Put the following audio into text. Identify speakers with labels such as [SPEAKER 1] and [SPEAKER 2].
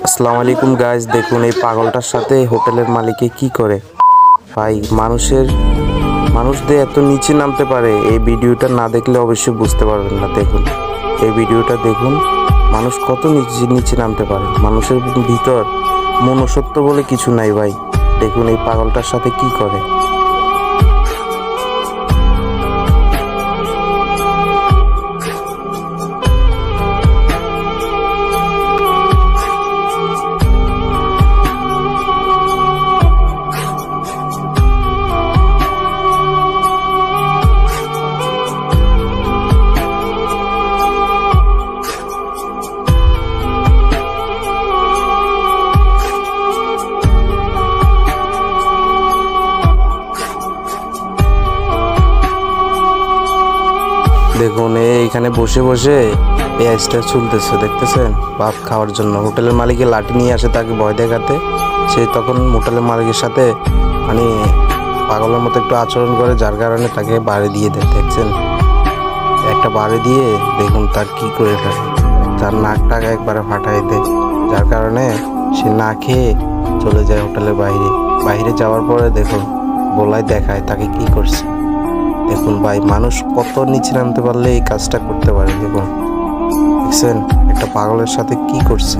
[SPEAKER 1] আসসালামু আলাইকুম গাইজ, দেখুন এই পাগলটার সাথে হোটেলের মালিকে কি করে। ভাই মানুষদের এত নিচে নামতে পারে, এই ভিডিওটা না দেখলে অবশ্যই বুঝতে পারবেন না। দেখুন এই ভিডিওটা দেখুন, মানুষ কত নিচে নিচে নামতে পারে। মানুষের ভিতর মনুষ্যত্ব বলে কিছু নাই ভাই। দেখুন এই পাগলটার সাথে কি করে। দেখুন এইখানে বসে বসে পেঁয়াজটা চুলতেছে, দেখতেছেন, ভাত খাওয়ার জন্য। হোটেলের মালিকের লাঠি নিয়ে আসে তাকে ভয় দেখাতে। সে তখন হোটেলের মালিকের সাথে মানে পাগলের মতো একটু আচরণ করে, যার কারণে তাকে বাড়ি দিয়ে দেয়। দেখছেন, একটা বাড়ি দিয়ে দেখুন তার কি করে ফেলে, তার নাকটাকে একবারে ফাটাই দেয়, যার কারণে সে না খেয়ে চলে যায় হোটেলের বাইরে যাওয়ার পরে দেখুন বলাই দেখায় তাকে কি করছে। দেখুন ভাই, মানুষ কত নিচে নামতে পারলে এই কাজটা করতে পারে। দেখুন, দেখছেন একটা পাগলের সাথে কি করছে।